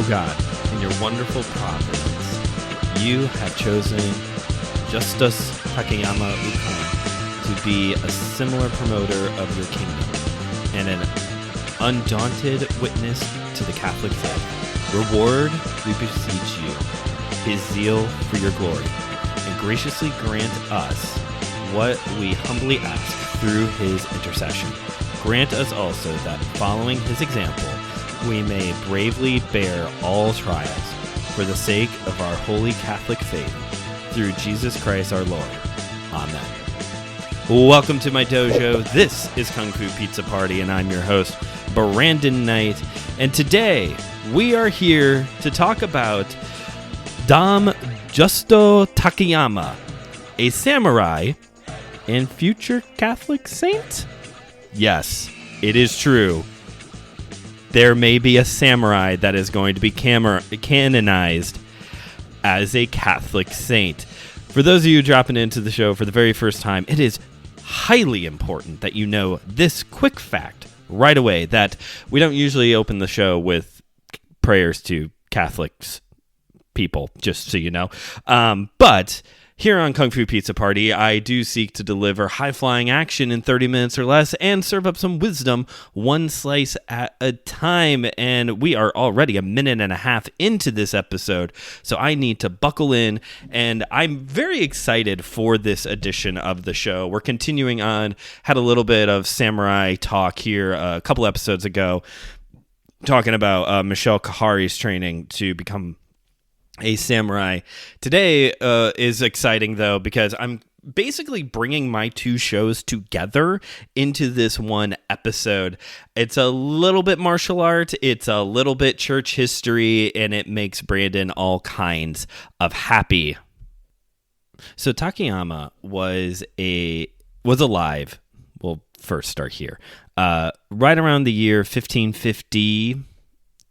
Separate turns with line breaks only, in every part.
God, in your wonderful providence, you have chosen Justus Takayama Ukon to be a similar promoter of your kingdom and an undaunted witness to the Catholic faith. Reward, we beseech you, his zeal for your glory, and graciously grant us what we humbly ask through his intercession. Grant us also that, following his example, we may bravely bear all trials for the sake of our holy Catholic faith, through Jesus Christ our Lord. Amen. Welcome to my dojo. This is KungFuPizzaPrty, and I'm your host, Brandon Knight. And today, we are here to talk about Dom Justo Takayama, a samurai and future Catholic saint? Yes, it is true. There may be a samurai that is going to be canonized as a Catholic saint. For those of you dropping into the show for the very first time, it is highly important that you know this quick fact right away, that we don't usually open the show with prayers to Catholics people, just so you know. But here on KungFuPizzaPrty, I do seek to deliver high-flying action in 30 minutes or less and serve up some wisdom one slice at a time. And we are already a minute and a half into this episode, so I need to buckle in. And I'm very excited for this edition of the show. We're continuing on, had a little bit of samurai talk here a couple episodes ago, talking about Michelle Kahari's training to become a samurai. Today is exciting, though, because I'm basically bringing my two shows together into this one episode. It's a little bit martial art, it's a little bit church history, and it makes Brandon all kinds of happy. So Takayama was alive. We'll first start here. Right around the year 1550.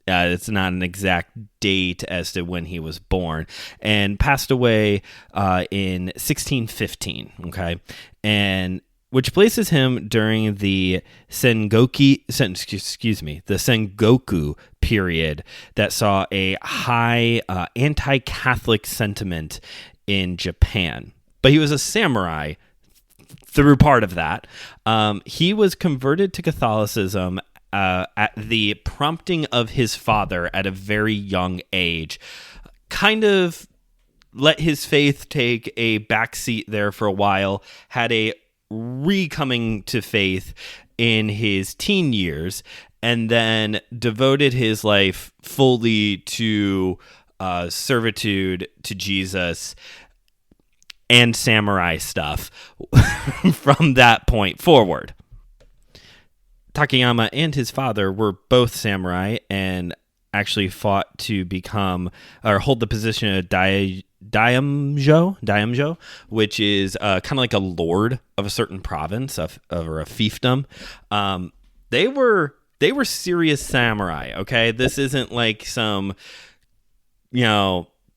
It's not an exact date as to when he was born, and passed away in 1615. Okay, and which places him during the Sengoku period that saw a high anti-Catholic sentiment in Japan. But he was a samurai through part of that. He was converted to Catholicism at the prompting of his father at a very young age. Kind of let his faith take a backseat there for a while, had a re-coming to faith in his teen years, and then devoted his life fully to servitude to Jesus and samurai stuff from that point forward. Takayama and his father were both samurai and actually fought to become or hold the position of daimyo, which is kind of like a lord of a certain province or a fiefdom. They were serious samurai. Okay, this isn't like some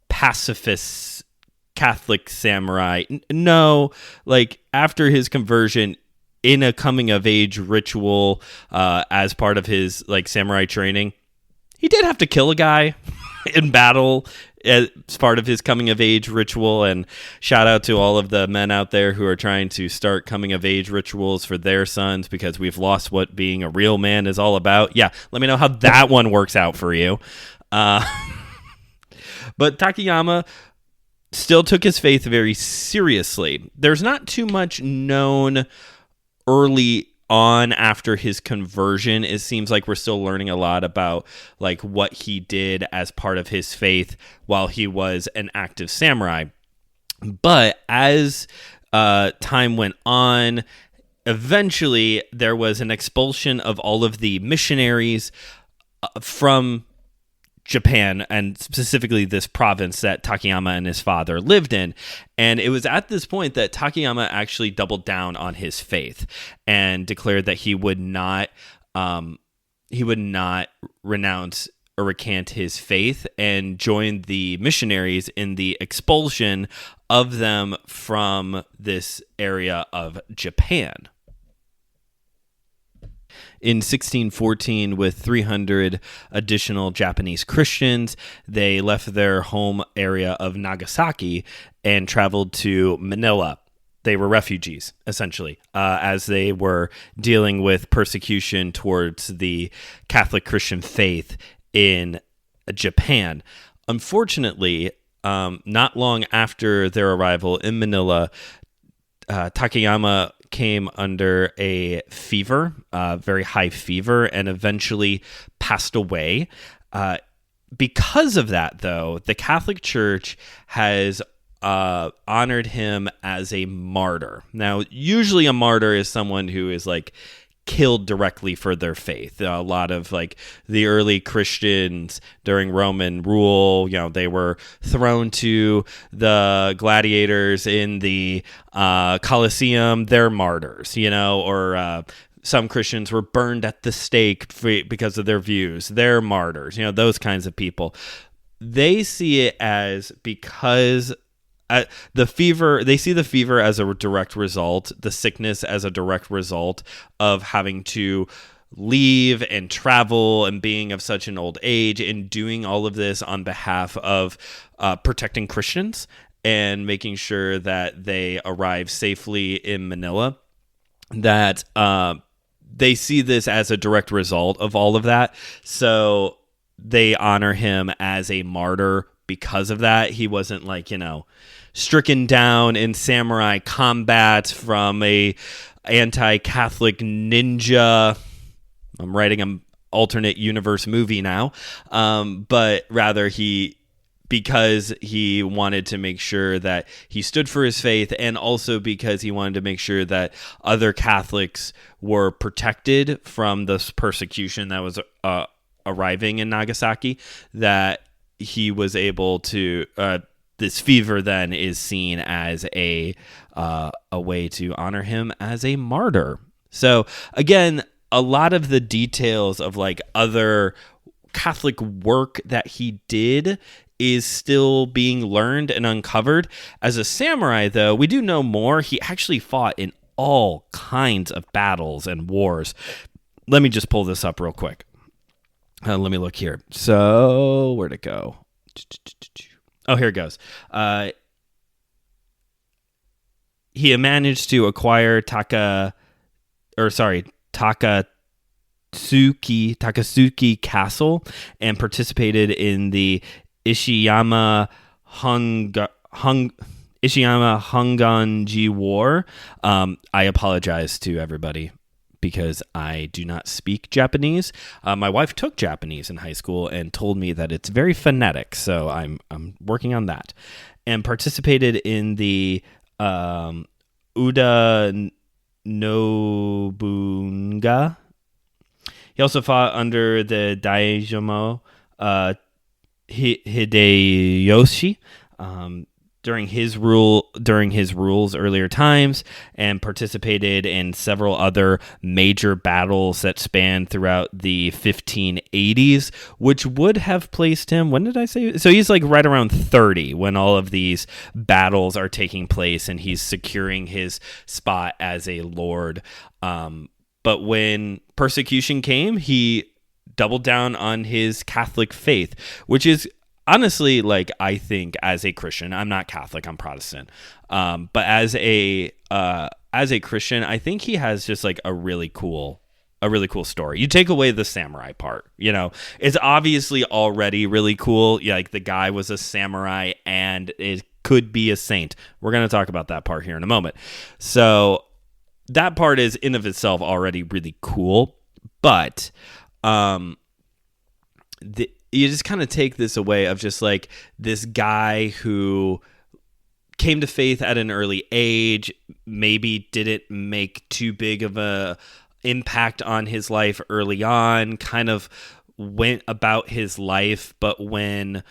pacifist Catholic samurai. No, like after his conversion, in a coming-of-age ritual as part of his samurai training, he did have to kill a guy in battle as part of his coming-of-age ritual. And shout out to all of the men out there who are trying to start coming-of-age rituals for their sons, because we've lost what being a real man is all about. Yeah, let me know how that one works out for you. But Takayama still took his faith very seriously. There's not too much known early on after his conversion. It seems like we're still learning a lot about what he did as part of his faith while he was an active samurai. But as time went on, eventually there was an expulsion of all of the missionaries from Japan, and specifically this province that Takayama and his father lived in. And it was at this point that Takayama actually doubled down on his faith and declared that he would not renounce or recant his faith, and joined the missionaries in the expulsion of them from this area of Japan. In 1614, with 300 additional Japanese Christians, they left their home area of Nagasaki and traveled to Manila. They were refugees, essentially, as they were dealing with persecution towards the Catholic Christian faith in Japan. Unfortunately, not long after their arrival in Manila, Takayama came under a fever, very high fever, and eventually passed away. Because of that, though, the Catholic Church has honored him as a martyr. Now, usually a martyr is someone who is like killed directly for their faith. A lot of like the early Christians during Roman rule, they were thrown to the gladiators in the Colosseum. They're martyrs, or some Christians were burned at the stake because of their views. They're martyrs, those kinds of people. They see it as because the fever, they see the fever as a direct result, the sickness as a direct result of having to leave and travel and being of such an old age and doing all of this on behalf of protecting Christians and making sure that they arrive safely in Manila, that they see this as a direct result of all of that. So they honor him as a martyr because of that. He wasn't like, stricken down in samurai combat from a anti-Catholic ninja. I'm writing an alternate universe movie now. But rather because he wanted to make sure that he stood for his faith, and also because he wanted to make sure that other Catholics were protected from this persecution that was arriving in Nagasaki, that he was able to this fever then is seen as a way to honor him as a martyr. So again, a lot of the details of like other Catholic work that he did is still being learned and uncovered. As a samurai, though, we do know more. He actually fought in all kinds of battles and wars. Let me just pull this up real quick. Let me look here. So, where'd it go? Oh, here it goes. He managed to acquire Takasuki Castle and participated in the Ishiyama Honganji War. I apologize to everybody because I do not speak Japanese. My wife took Japanese in high school and told me that it's very phonetic, so I'm working on that. And participated in the Uda Nobunaga. He also fought under the Daijoumo Hideyoshi during his rule's earlier times, and participated in several other major battles that spanned throughout the 1580s, which would have placed him, when did I say? So he's like right around 30 when all of these battles are taking place, and he's securing his spot as a lord. But when persecution came, he doubled down on his Catholic faith, which is honestly, like, I think as a Christian, I'm not Catholic, I'm Protestant. But as a Christian, I think he has just like a really cool story. You take away the samurai part, it's obviously already really cool. Yeah, like the guy was a samurai and it could be a saint. We're going to talk about that part here in a moment. So that part is in of itself already really cool, but you just kind of take this away of just like this guy who came to faith at an early age, maybe didn't make too big of a impact on his life early on, kind of went about his life, but when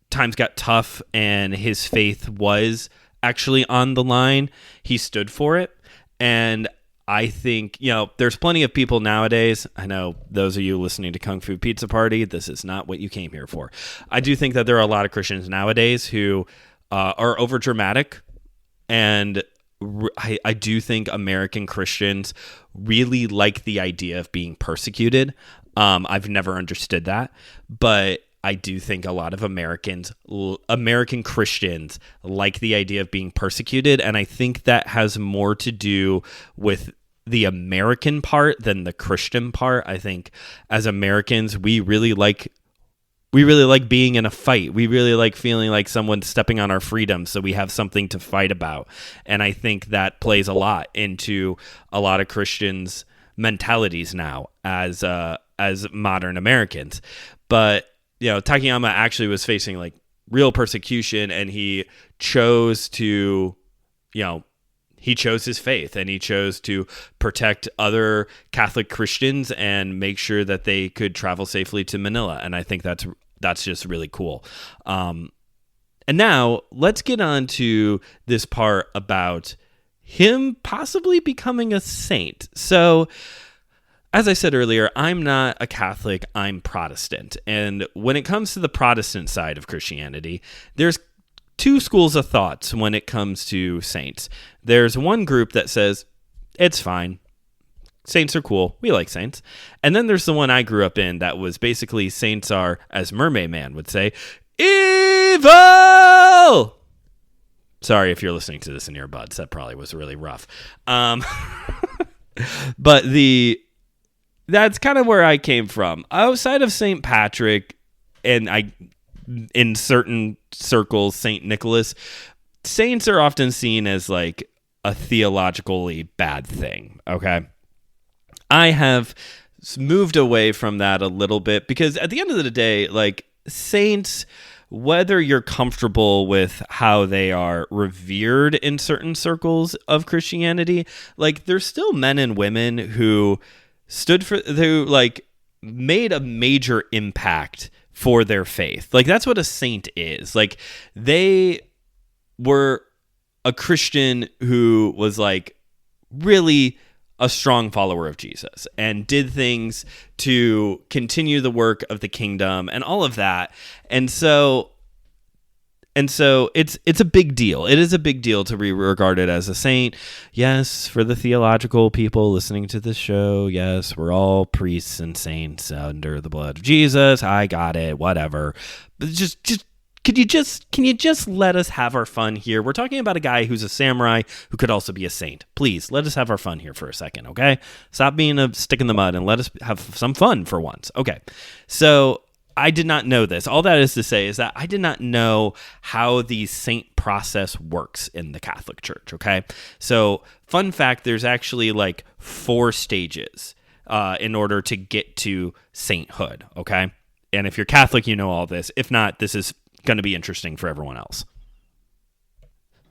times got tough and his faith was actually on the line, he stood for it. And I think, there's plenty of people nowadays. I know those of you listening to Kung Fu Pizza Party, this is not what you came here for. I do think that there are a lot of Christians nowadays who are over dramatic and I do think American Christians really like the idea of being persecuted. I've never understood that, but I do think a lot of American Christians like the idea of being persecuted, and I think that has more to do with the American part than the Christian part. I think as Americans, we really like being in a fight. We really like feeling like someone's stepping on our freedom, so we have something to fight about. And I think that plays a lot into a lot of Christians' mentalities now as modern Americans. But Takayama actually was facing like real persecution, and he chose to, he chose his faith, and he chose to protect other Catholic Christians and make sure that they could travel safely to Manila. And I think that's just really cool. And now let's get on to this part about him possibly becoming a saint. So, as I said earlier, I'm not a Catholic, I'm Protestant. And when it comes to the Protestant side of Christianity, there's two schools of thoughts when it comes to saints. There's one group that says, it's fine. Saints are cool. We like saints. And then there's the one I grew up in that was basically saints are, as Mermaid Man would say, evil! Sorry if you're listening to this in your buds. That probably was really rough. But that's kind of where I came from. Outside of St. Patrick, and in certain circles, St. Nicholas, saints are often seen as like a theologically bad thing, okay? I have moved away from that a little bit because at the end of the day, like saints, whether you're comfortable with how they are revered in certain circles of Christianity, like there's still men and women who made a major impact for their faith. Like that's what a saint is. Like they were a Christian who was like really a strong follower of Jesus and did things to continue the work of the kingdom and all of that. And so it's a big deal. It is a big deal to be regarded as a saint. Yes, for the theological people listening to this show, yes, we're all priests and saints under the blood of Jesus. I got it, whatever. But just can you just let us have our fun here? We're talking about a guy who's a samurai who could also be a saint. Please, let us have our fun here for a second, okay? Stop being a stick in the mud and let us have some fun for once. Okay. So I did not know this. All that is to say is that I did not know how the saint process works in the Catholic Church, okay? So, fun fact, there's actually like 4 stages in order to get to sainthood, okay? And if you're Catholic, you know all this. If not, this is going to be interesting for everyone else.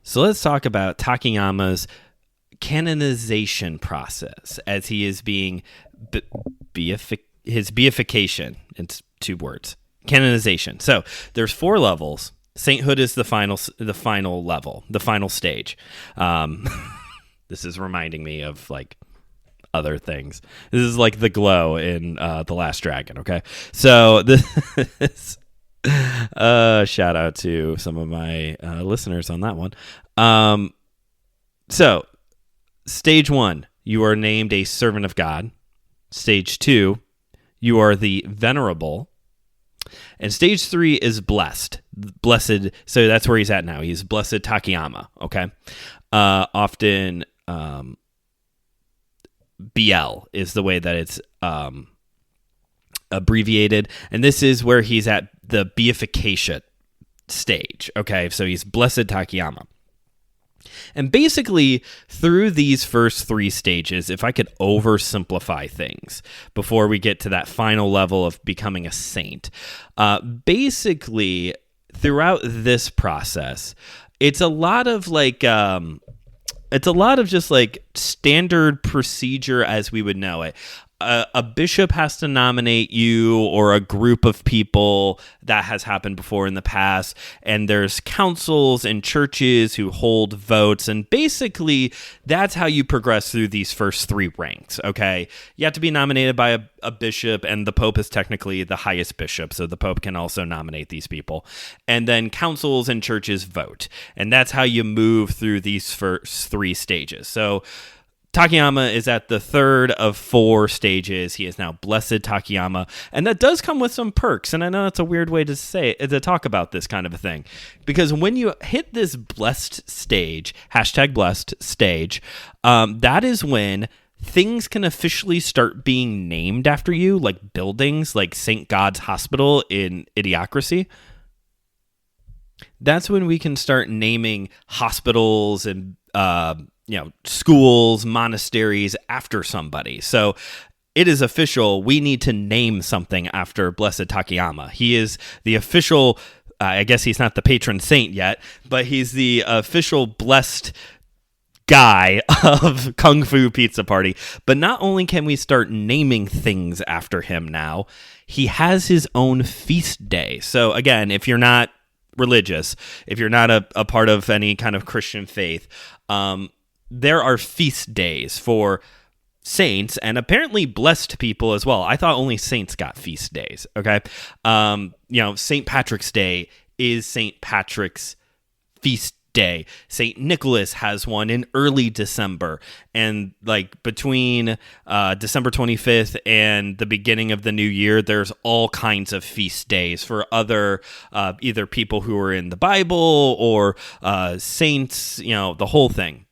So let's talk about Takayama's canonization process as he is being his beatification. It's 2 words. Canonization. So there's 4 levels. Sainthood is the final level, the final stage. This is reminding me of like other things. This is like the glow in The Last Dragon. Okay, so this shout out to some of my listeners on that one. So stage 1, you are named a servant of God. Stage 2, you are the venerable. And stage 3 is blessed. So that's where he's at now. He's Blessed Takayama, okay? Often BL is the way that it's abbreviated. And this is where he's at the beatification stage, okay? So he's Blessed Takayama. And basically, through these first 3 stages, if I could oversimplify things before we get to that final level of becoming a saint, basically, throughout this process, it's a lot of just like standard procedure as we would know it. a bishop has to nominate you or a group of people. That has happened before in the past. And there's councils and churches who hold votes. And basically, that's how you progress through these first three ranks, okay? You have to be nominated by a bishop, and the Pope is technically the highest bishop, so the Pope can also nominate these people. And then councils and churches vote. And that's how you move through these first three stages. So Takayama is at the third of 4 stages. He is now Blessed Takayama, and that does come with some perks. And I know that's a weird way to talk about this kind of a thing, because when you hit this blessed stage, #blessed stage, that is when things can officially start being named after you, like buildings, like St. God's Hospital in Idiocracy. That's when we can start naming hospitals and schools, monasteries after somebody. So it is official. We need to name something after Blessed Takayama. He is the official, I guess he's not the patron saint yet, but he's the official blessed guy of KungFuPizzaPrty. But not only can we start naming things after him now, he has his own feast day. So again, if you're not religious, if you're not a part of any kind of Christian faith, there are feast days for saints and apparently blessed people as well. I thought only saints got feast days. Okay. St. Patrick's Day is St. Patrick's feast day. St. Nicholas has one in early December, and like between December 25th and the beginning of the new year, there's all kinds of feast days for other either people who are in the Bible or saints, the whole thing.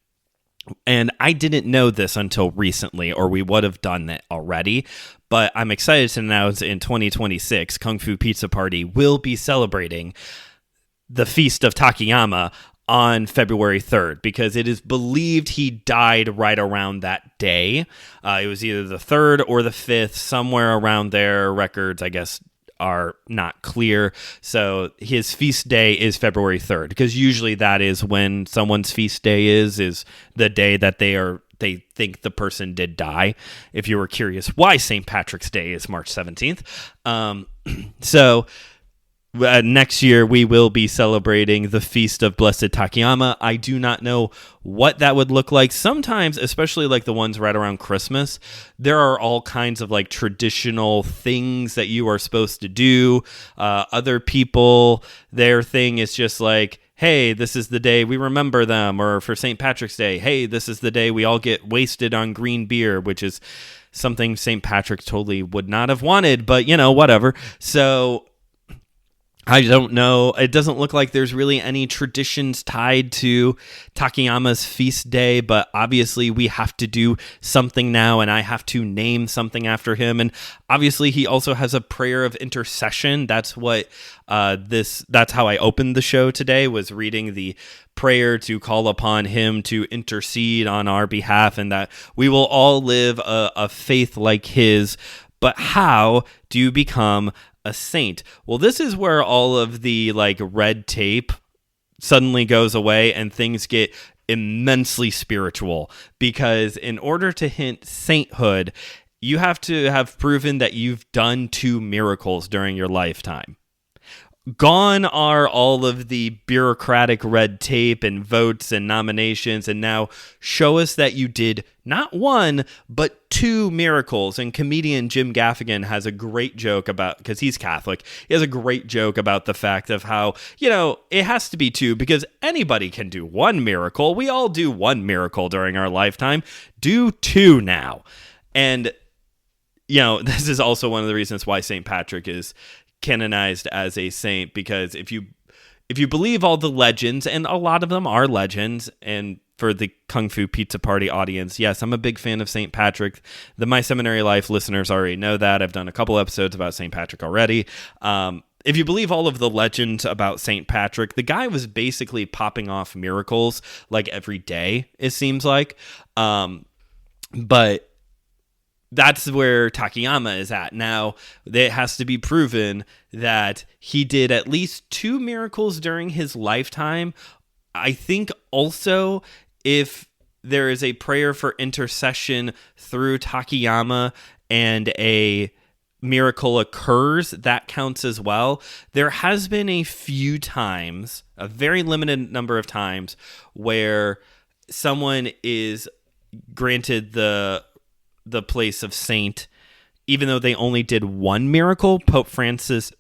And I didn't know this until recently, or we would have done it already. But I'm excited to announce in 2026, KungFuPizzaPrty will be celebrating the Feast of Takayama on February 3rd, because it is believed he died right around that day. It was either the 3rd or the 5th, somewhere around there. Records, I guess, are not clear. So his feast day is February 3rd, because usually that is when someone's feast day is the day that they think the person did die. If you were curious why St. Patrick's Day is March 17th. Next year, we will be celebrating the Feast of Blessed Takayama. I do not know what that would look like. Sometimes, especially like the ones right around Christmas, there are all kinds of like traditional things that you are supposed to do. Other people, their thing is just like, hey, this is the day we remember them. Or for St. Patrick's Day, hey, this is the day we all get wasted on green beer, which is something St. Patrick totally would not have wanted, but whatever. So I don't know. It doesn't look like there's really any traditions tied to Takayama's feast day, but obviously we have to do something now, and I have to name something after him. And obviously he also has a prayer of intercession. That's what that's how I opened the show today, was reading the prayer to call upon him to intercede on our behalf, and that we will all live a faith like his. But how do you become a saint? Well, this is where all of the like red tape suddenly goes away and things get immensely spiritual, because in order to hint sainthood, you have to have proven that you've done 2 miracles during your lifetime. Gone are all of the bureaucratic red tape and votes and nominations, and now show us that you did not 1, but 2 miracles. And comedian Jim Gaffigan has a great joke about, because he's Catholic, he has a great joke about the fact of how, it has to be 2, because anybody can do 1 miracle. We all do 1 miracle during our lifetime. Do 2 now. And, this is also one of the reasons why St. Patrick is canonized as a saint, because if you believe all the legends, and a lot of them are legends, and for the KungFuPizzaPrty audience, yes, I'm a big fan of St. Patrick. The My Seminary Life listeners already know that. I've done a couple episodes about St. Patrick already. If you believe all of the legends about St. Patrick, the guy was basically popping off miracles like every day, it seems like. But that's where Takayama is at. Now, it has to be proven that he did at least 2 miracles during his lifetime. I think also if there is a prayer for intercession through Takayama and a miracle occurs, that counts as well. There has been a few times, a very limited number of times, where someone is granted the place of saint, even though they only did one miracle. Pope Francis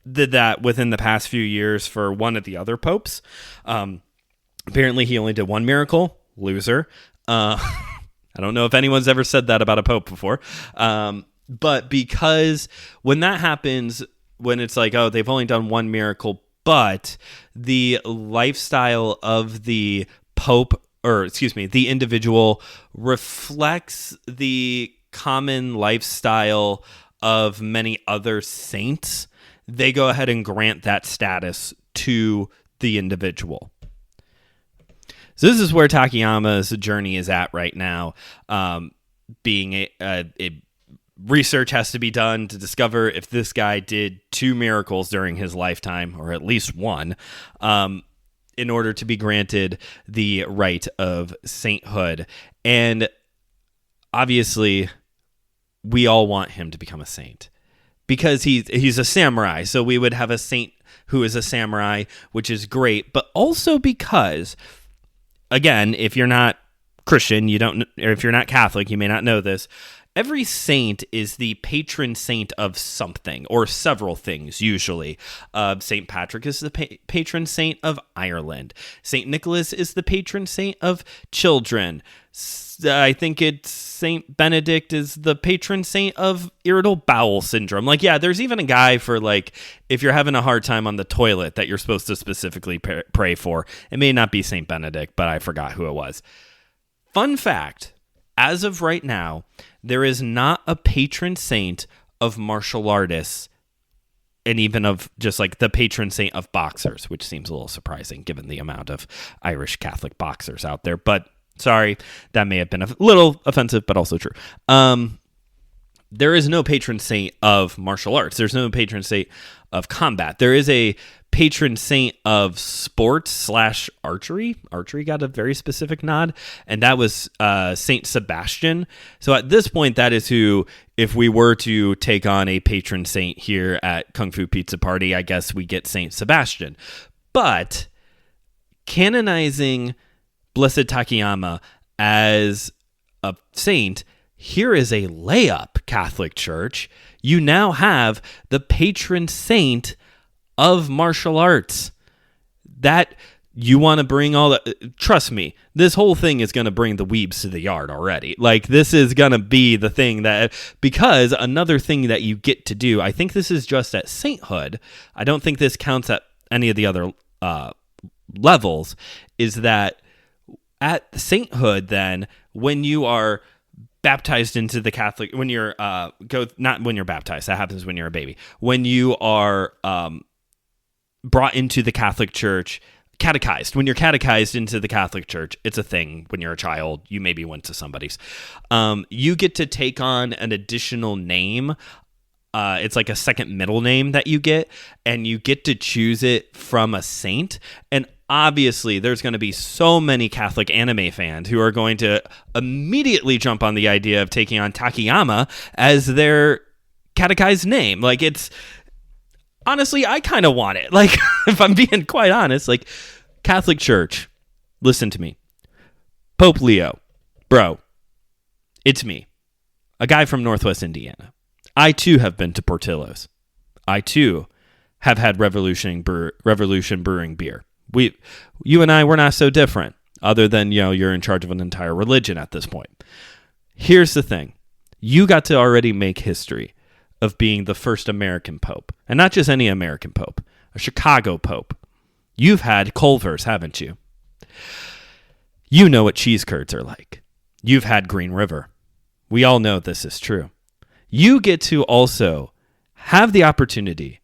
did that within the past few years for one of the other popes. Apparently, he only did one miracle. Loser. I don't know if anyone's ever said that about a pope before. But because when that happens, when it's like, oh, they've only done one miracle, but the lifestyle of the pope, or excuse me, the individual reflects the common lifestyle of many other saints, they go ahead and grant that status to the individual. So this is where Takayama's journey is at right now, being a research has to be done to discover if this guy did 2 miracles during his lifetime, or at least one, in order to be granted the right of sainthood. And obviously, we all want him to become a saint because he's a samurai. So we would have a saint who is a samurai, which is great. But also because, again, if you're not Christian, or if you're not Catholic, you may not know this. Every saint is the patron saint of something or several things, usually. St. Patrick is the patron saint of Ireland. St. Nicholas is the patron saint of children. I think it's St. Benedict is the patron saint of irritable bowel syndrome. Like, yeah, there's even a guy for, like, if you're having a hard time on the toilet that you're supposed to specifically pray for. It may not be St. Benedict, but I forgot who it was. Fun fact, as of right now, there is not a patron saint of martial artists, and even of just like the patron saint of boxers, which seems a little surprising given the amount of Irish Catholic boxers out there. But sorry, that may have been a little offensive, but also true. There is no patron saint of martial arts. There's no patron saint of combat. There is a patron saint of sports / archery. Archery got a very specific nod, and that was Saint Sebastian. So at this point, that is who, if we were to take on a patron saint here at KungFuPizzaPrty, I guess we get Saint Sebastian. But canonizing Blessed Takayama as a saint, here is a layup, Catholic Church. You now have the patron saint of martial arts. That you want to bring all the... Trust me, this whole thing is going to bring the weebs to the yard already. Like, this is going to be the thing that... Because another thing that you get to do, I think this is just at sainthood, I don't think this counts at any of the other levels, is that at sainthood then, when you are baptized into the Catholic, when you're not when you're baptized, that happens when you're a baby, when you are brought into the Catholic Church, catechized, when you're catechized into the Catholic Church, it's a thing. When you're a child, you maybe went to somebody's, you get to take on an additional name. It's like a second middle name that you get, and you get to choose it from a saint. And obviously, there's going to be so many Catholic anime fans who are going to immediately jump on the idea of taking on Takayama as their catechized name. Like, it's... Honestly, I kind of want it. Like, if I'm being quite honest, like, Catholic Church, listen to me. Pope Leo, bro, it's me, a guy from Northwest Indiana. I, too, have been to Portillo's. I, too, have had Revolution Brewing beer. You and I, we're not so different, other than, you're in charge of an entire religion at this point. Here's the thing. You got to already make history of being the first American pope. And not just any American pope, a Chicago pope. You've had Culver's, haven't you? You know what cheese curds are like. You've had Green River. We all know this is true. You get to also have the opportunity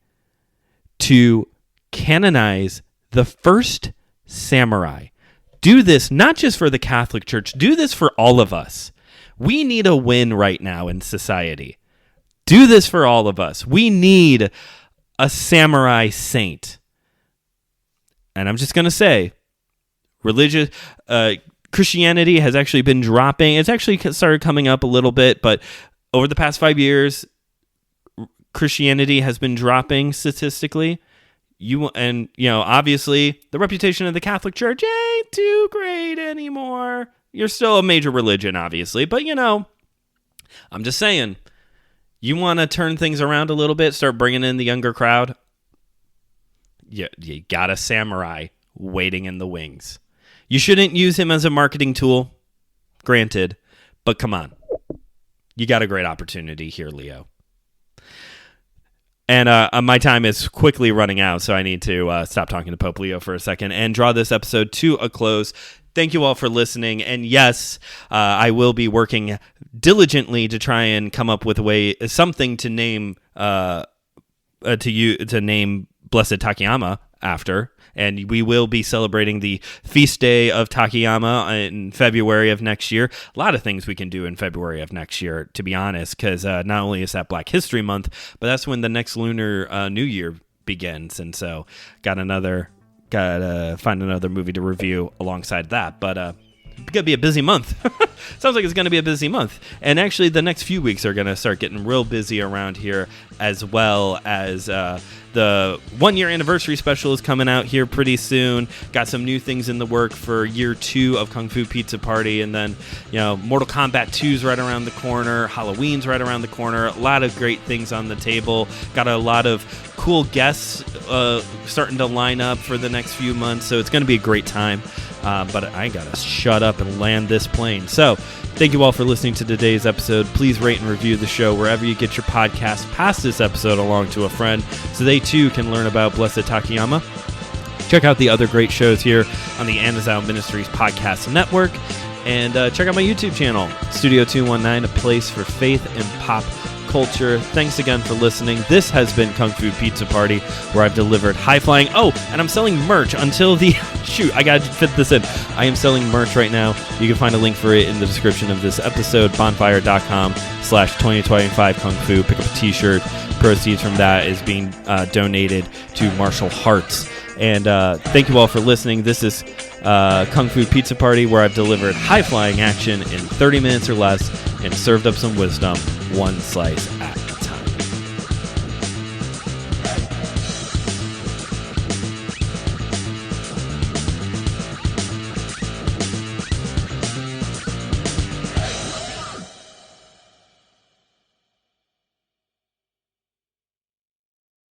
to canonize the first samurai. Do this not just for the Catholic Church, do this for all of us. We need a win right now in society. Do this for all of us. We need a samurai saint. And I'm just going to say, Christianity has actually been dropping. It's actually started coming up a little bit, but over the past 5 years, Christianity has been dropping statistically. Obviously, the reputation of the Catholic Church ain't too great anymore. You're still a major religion, obviously, but I'm just saying, you want to turn things around a little bit, start bringing in the younger crowd. You got a samurai waiting in the wings. You shouldn't use him as a marketing tool, granted, but come on. You got a great opportunity here, Leo. And my time is quickly running out, so I need to stop talking to Pope Leo for a second and draw this episode to a close. Thank you all for listening. And yes, I will be working diligently to try and come up with something to name to name Blessed Takayama after. And we will be celebrating the feast day of Takayama in February of next year. A lot of things we can do in February of next year, to be honest, because not only is that Black History Month, but that's when the next Lunar New Year begins. And so gotta find another movie to review alongside that. But it's going to be a busy month. Sounds like it's going to be a busy month. And actually, the next few weeks are going to start getting real busy around here, as well as the 1-year anniversary special is coming out here pretty soon. Got some new things in the work for year 2 of Kung Fu Pizza Party. And then, Mortal Kombat 2's right around the corner. Halloween's right around the corner. A lot of great things on the table. Got a lot of cool guests starting to line up for the next few months. So it's going to be a great time. But I gotta shut up and land this plane. So, thank you all for listening to today's episode. Please rate and review the show wherever you get your podcast. Pass this episode along to a friend so they too can learn about Blessed Takayama. Check out the other great shows here on the Anazao Ministries Podcast Network. And check out my YouTube channel, Studio 219, a place for faith and pop culture. Thanks again for listening. This has been Kung Fu Pizza Party, where I've delivered high-flying... Oh, and I'm selling merch until the... Shoot, I gotta fit this in. I am selling merch right now. You can find a link for it in the description of this episode, bonfire.com/2025 Kung Fu. Pick up a t-shirt. Proceeds from that is being donated to Martial Hearts. And thank you all for listening. This is Kung Fu Pizza Party, where I've delivered high-flying action in 30 minutes or less and served up some wisdom, one slice at